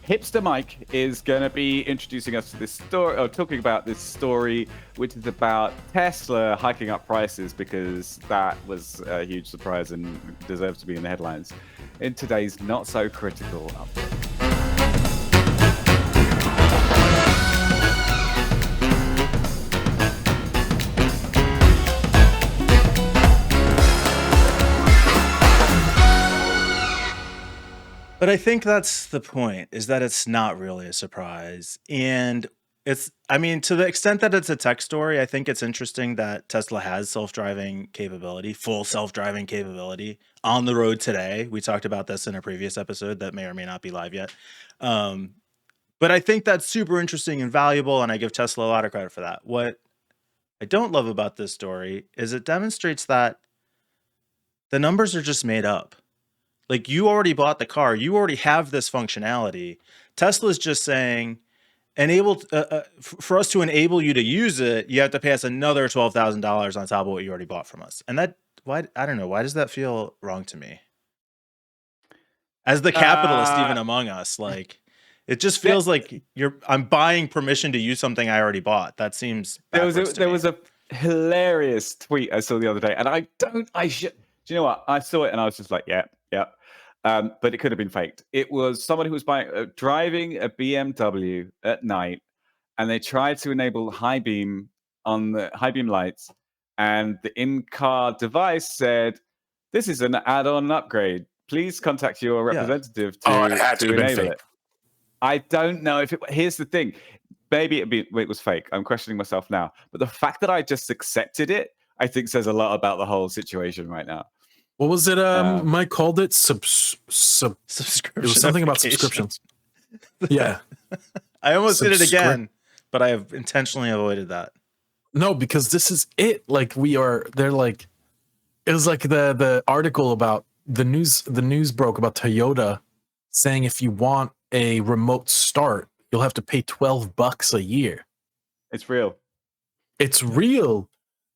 Hipster Mike is going to be introducing us to this story, or talking about this story, which is about Tesla hiking up prices, because that was a huge surprise and deserves to be in the headlines in today's not so critical update. But I think that's the point, is that it's not really a surprise. And it's, I mean, to the extent that it's a tech story, I think it's interesting that Tesla has self-driving capability, full self-driving capability on the road today. We talked about this in a previous episode that may or may not be live yet. But I think that's super interesting and valuable, and I give Tesla a lot of credit for that. What I don't love about this story is it demonstrates that the numbers are just made up. Like, you already bought the car. You already have this functionality. Tesla's just saying, for us to enable you to use it, you have to pay us another $12,000 on top of what you already bought from us. And that, why, I don't know, why does that feel wrong to me? As the capitalist, even among us, like, it just feels like I'm buying permission to use something I already bought. That seems backwards There was a hilarious tweet I saw the other day, and do you know what? I saw it and I was just like, yeah. But it could have been faked. It was someone who was driving a BMW at night, and they tried to enable high beam on the high beam lights, and the in-car device said, "This is an add-on upgrade. Please contact your representative to enable it." I don't know if it. Here's the thing. Maybe it was fake. I'm questioning myself now. But the fact that I just accepted it, I think, says a lot about the whole situation right now. What was it? Mike called it subscription. It was something about subscriptions. Yeah. I almost did it again, but I have intentionally avoided that. No, because this is it. Like, they're like, it was like the article about the news broke about Toyota saying if you want a remote start, you'll have to pay $12 a year. It's real. It's real.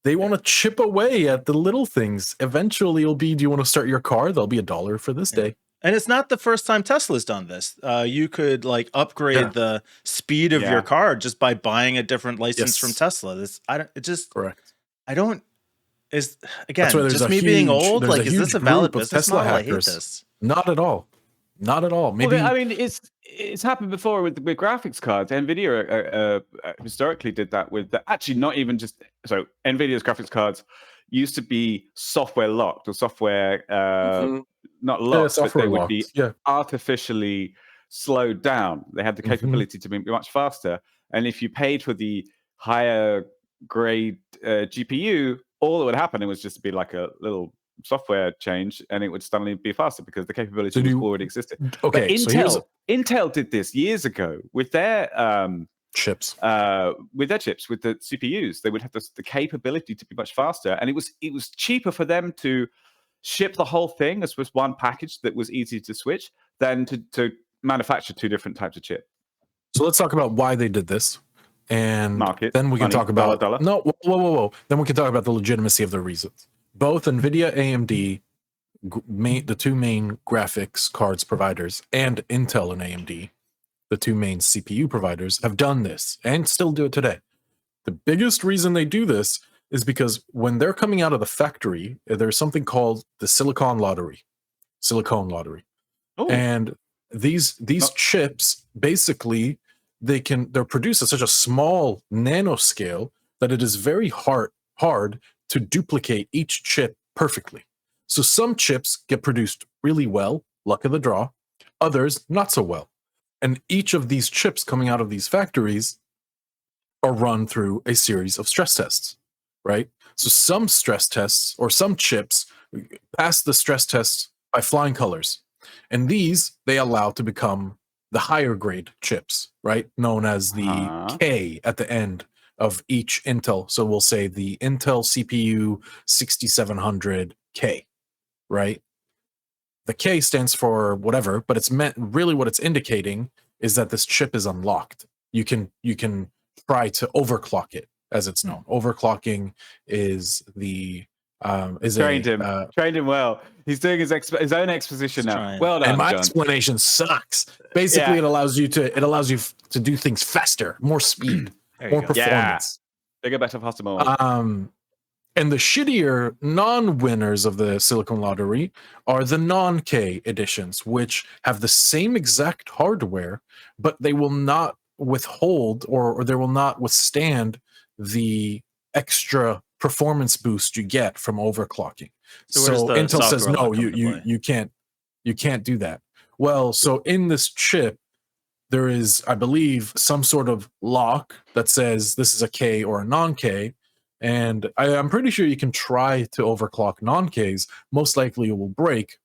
They want to chip away at the little things. Eventually it'll be, do you want to start your car? There'll be $1 for this day. And it's not the first time Tesla's done this. You could like upgrade the speed of your car just by buying a different license from Tesla. Correct. Again, just me being old, like, is this a valid business Tesla model? hackers. I hate this. Not at all. Not at all. Maybe. Well, I mean, it's happened before with graphics cards. NVIDIA historically did that with actually not even just so NVIDIA's graphics cards used to be software locked or software not locked, but they would be artificially slowed down. They had the capability to be much faster, and if you paid for the higher grade GPU, all that would happen was just to be like a little software change, and it would suddenly be faster because the capability already existed. Okay, but Intel did this years ago with their chips, with the CPUs. They would have the capability to be much faster, and it was cheaper for them to ship the whole thing as was one package that was easy to switch than to manufacture two different types of chip. So let's talk about why they did this, and market. Then we can talk about dollar. No, whoa. Then we can talk about the legitimacy of their reasons. Both NVIDIA, AMD, the two main graphics cards providers, and Intel and AMD, the two main CPU providers, have done this and still do it today. The biggest reason they do this is because when they're coming out of the factory, there's something called the silicon lottery. Oh. And these chips, basically, they're produced at such a small nanoscale that it is very hard to duplicate each chip perfectly. So some chips get produced really well, luck of the draw, others not so well. And each of these chips coming out of these factories are run through a series of stress tests, right? So some stress tests or some chips pass the stress tests by flying colors. And these they allow to become the higher grade chips, right? Known as the K at the end of each Intel. So we'll say the Intel CPU 6700K, right? The K stands for whatever, but it's meant really what it's indicating is that this chip is unlocked. You can try to overclock it, as it's known. Overclocking is the trained him well. He's doing his own exposition He's now. trying. Well done, And my John. explanation sucks. Basically, Yeah. it allows you to do things faster, more speed, There you more go. performance. Bigger, better, faster, more. And the shittier non-winners of the Silicon Lottery are the non-K editions, which have the same exact hardware, but they will not withhold or they will not withstand the extra performance boost you get from overclocking. So where does the Intel says software no, lock come into play? you can't do that. Well, so in this chip, there is, I believe, some sort of lock that says this is a K or a non-K. And I'm pretty sure you can try to overclock non-Ks. Most likely it will break.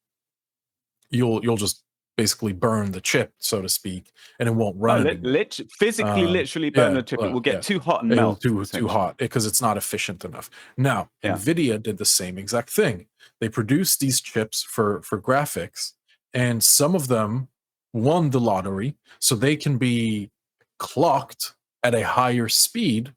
You'll just basically burn the chip, so to speak, and it won't run anymore. Physically, literally burn the chip. It will get too hot and melt. Too hot because it's not efficient enough. Now, NVIDIA did the same exact thing. They produced these chips for graphics, and some of them won the lottery, so they can be clocked at a higher speed,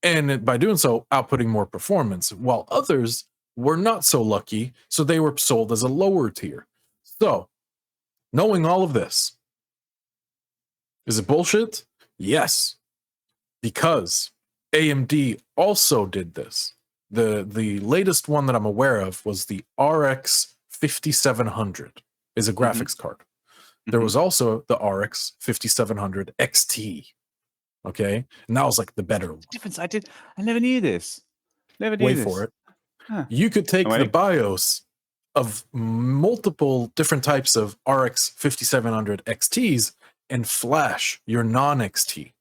and by doing so, outputting more performance, while others were not so lucky, so they were sold as a lower tier. So, knowing all of this, is it bullshit? Yes, because AMD also did this. The latest one that I'm aware of was the RX 5700 is a graphics card. There was also the RX 5700 XT. Okay, and that was like the better one. Difference. I never knew this. Never knew Wait this. for it. Huh. You could take the BIOS of multiple different types of RX 5700 XTs and flash your non-XT,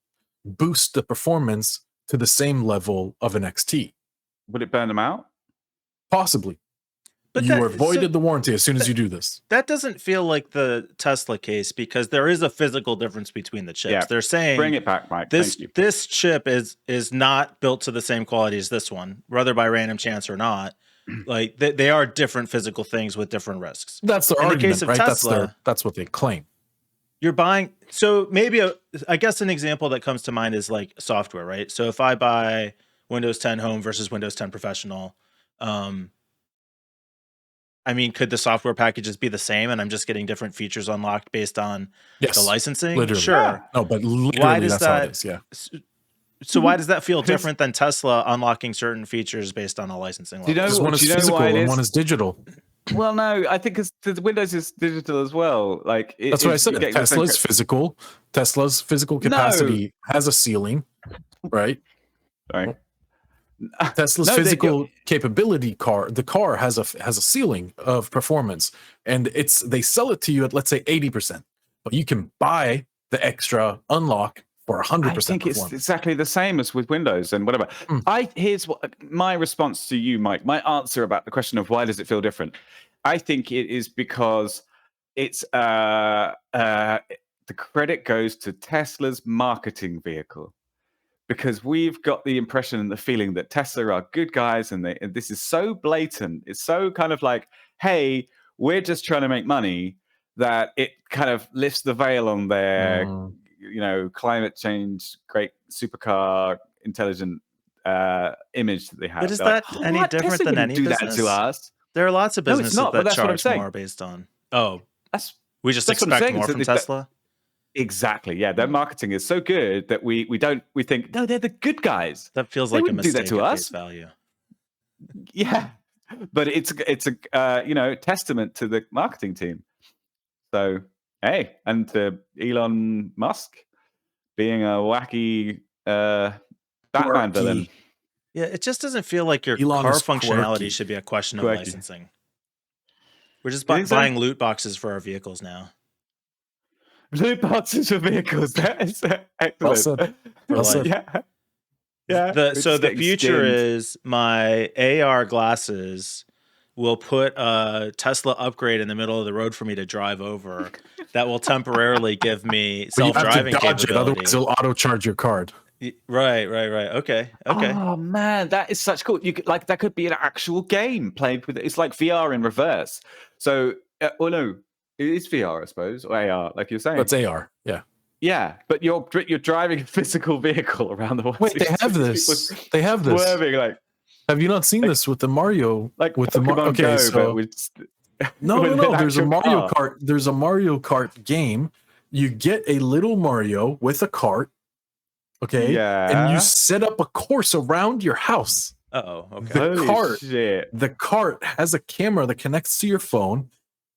boost the performance to the same level of an XT. Would it burn them out? Possibly. But you avoided the warranty as soon as you do this. That doesn't feel like the Tesla case because there is a physical difference between the chips. Yeah. They're saying Bring it back, Mike. This chip is not built to the same quality as this one, whether by random chance or not. Like they are different physical things with different risks. That's the argument, case of right? Tesla, that's what they claim. You're buying. So maybe I guess an example that comes to mind is like software, right? So if I buy Windows 10 Home versus Windows 10 Professional, I mean, could the software packages be the same and I'm just getting different features unlocked based on the licensing? Literally. Sure. Yeah. No, but literally that's how it is, yeah. So why does that feel different than Tesla unlocking certain features based on a licensing level? Because one is physical and one is digital. Well, no, I think because the Windows is digital as well. Like that's what I said. Tesla's physical. Tesla's physical capacity has a ceiling, right? Sorry. Tesla's physical capability the car has a ceiling of performance, and they sell it to you at, let's say, 80%, but you can buy the extra unlock for 100%. I think it's exactly the same as with Windows and whatever. Here's what my response to you, Mike. My answer about the question of why does it feel different. I think it is because it's the credit goes to Tesla's marketing vehicle. Because we've got the impression and the feeling that Tesla are good guys, and this is so blatant. It's so kind of like, hey, we're just trying to make money, that it kind of lifts the veil on their, climate change, great supercar, intelligent image that they have. But is that any different than any business? Do that to us. There are lots of businesses that charge more based on. We just expect more from Tesla. Exactly. Yeah, their marketing is so good that we think no, they're the good guys. That feels like a mistake to us. Face value. Yeah, but it's a testament to the marketing team. So hey, and to Elon Musk being a wacky Batman villain. Yeah, it just doesn't feel like your car functionality should be a question of licensing. We're just buying loot boxes for our vehicles now. Loot boxes for vehicles. That is excellent. Yeah. So the future is my AR glasses will put a Tesla upgrade in the middle of the road for me to drive over. That will temporarily give me self-driving capability. Otherwise, it'll auto-charge your card. Right. Okay. Oh man, that is such cool. You could, that could be an actual game played with. It's like VR in reverse. So, no. It is VR, I suppose, or AR, like you're saying. That's AR, yeah. Yeah, but you're driving a physical vehicle around the world. Wait, they have this. They have this. Swerving, like, Have you not seen this with the Mario? Like with Pokemon Go, but so with no. with an There's a actual Mario car. Kart. There's a Mario Kart game. You get a little Mario with a cart. Okay. And Yeah. you set up a course around your house. Oh, okay. The Holy cart. shit. The cart has a camera that connects to your phone,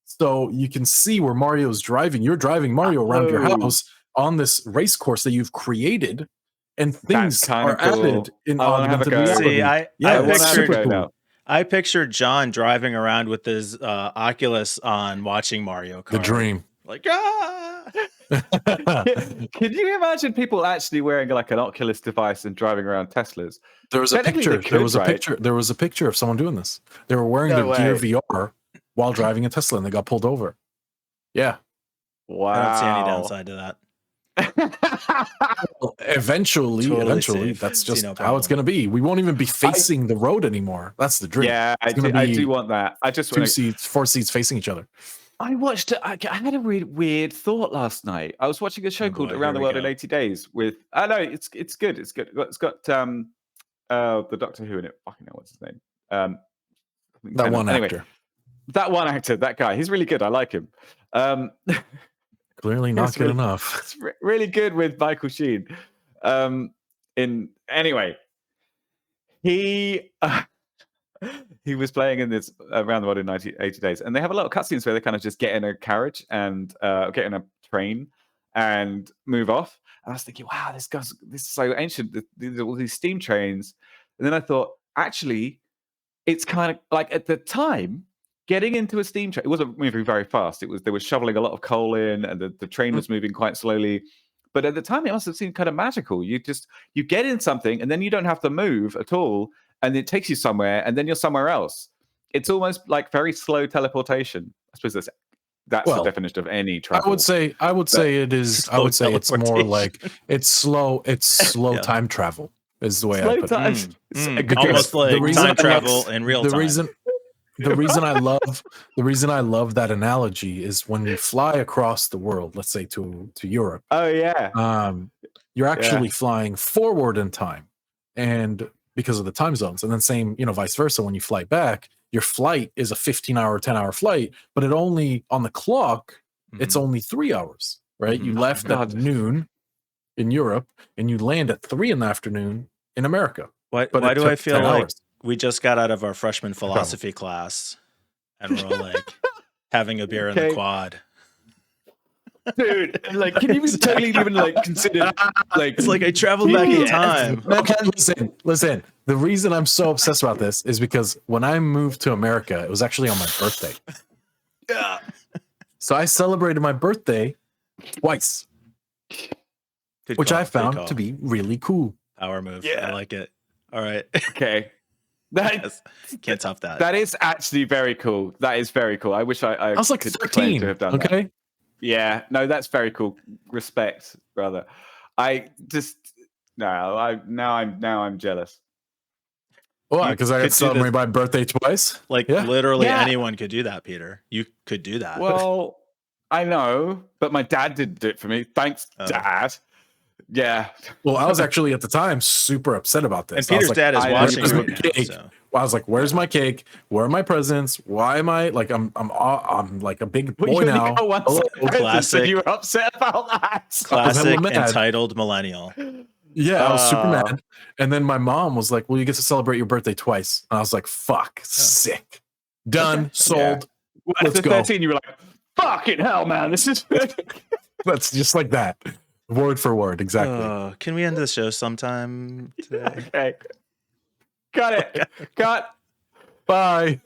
so you can see where Mario's driving. You're driving Mario around your Oh. house on this race course that you've created, and things kinda are cool. added in I wanna have a augmented go. reality. See, I wanna have a pictured go now. I pictured John driving around with his Oculus on, watching Mario Kart. The dream. Like, ah! Can you imagine people actually wearing like an Oculus device and driving around Teslas? There was a Technically, picture. they There could, was a right? picture. There was a picture of someone doing this. They were wearing No their way. Gear VR while driving a Tesla, and they got pulled over. Yeah. Wow. I don't see any downside to that. Well, eventually, Totally safe. that's See just no how it's problem. going to be. We won't even be facing the road anymore. That's the dream. Yeah, I It's gonna do be want that. I just Two want to. seats, 4 seats facing each other. I watched. I had a weird thought last night. I was watching a show Oh called boy, Around the here we World in go. 80 Days with. I know it's good. It's good. It's got the Doctor Who in it. Fucking hell, what's his name? That Tennant. one Anyway, actor. that one actor, that guy. He's really good. I like him. Clearly not It's good really- enough. It's really good with Michael Sheen. Anyway, he was playing in this Around the World in 80 Days, and they have a lot of cutscenes where they kind of just get in a carriage and get in a train and move off. And I was thinking, wow, this is so ancient. These are all these steam trains. And then I thought, actually, it's kind of like at the time, getting into a steam train, it wasn't moving very fast. They were shoveling a lot of coal in, and the train was moving quite slowly. But at the time, it must have seemed kind of magical. You get in something, and then you don't have to move at all, and it takes you somewhere, and then you're somewhere else. It's almost like very slow teleportation. I suppose that's the Well, definition of any travel. I would say it is. I Slow would say it's more teleportation. like it's slow. It's slow Yeah. time travel is the way I slow put it. time. Because Because almost the like reason time I travel love- in real the time. reason I love that analogy is when you fly across the world, let's say to Europe, Oh yeah. you're actually flying forward in time, and because of the time zones, and then same, vice versa. When you fly back, your flight is a 15-hour, 10-hour flight, but it only on the clock, it's only 3 hours, right? You Mhm. left God. at noon in Europe, and you land at 3 in the afternoon in America. Why But do it I took feel 10 like hours. we just got out of our freshman philosophy class and we're like having a beer in the Okay. quad? Dude, like, can you totally even like consider like It's like I traveled back in Yes. time. Okay, listen. The reason I'm so obsessed about this is because when I moved to America, it was actually on my birthday. So I celebrated my birthday twice, Good which call, I good found call. to be really cool. Power move. Yeah. I like it. All right. Okay. That Yes. Can't top that. that is actually very cool. That is very cool. I wish I I was like could claim 13. to have done that. Okay. Yeah, no, that's very cool. Respect, brother. I just now I'm jealous. Well, You because I could got do to celebrate my birthday twice. Like Yeah. literally Yeah. anyone could do that, Peter. You could do that. Well, I know, but my dad didn't do it for me. Thanks, Oh. Dad. Yeah. Well, I was actually at the time super upset about this. and I was Peter's like, dad is I- watching where's right my now. cake? So. I was like, "Where's my cake? Where are my presents? Why am I like I'm like a big Well, boy you only now?" got one Hello. set of presents and Classic. you were upset about that. Classic hella mad. entitled millennial. Yeah, I was super Uh, mad. And then my mom was like, "Well, you get to celebrate your birthday twice." And I was like, "Fuck, sick, done, Okay. sold." Well, Let's after go. 13, you were like, fucking hell, man, this is That's just like that, word for word, exactly. Can we end the show sometime today? okay. Got it. Cut. Bye.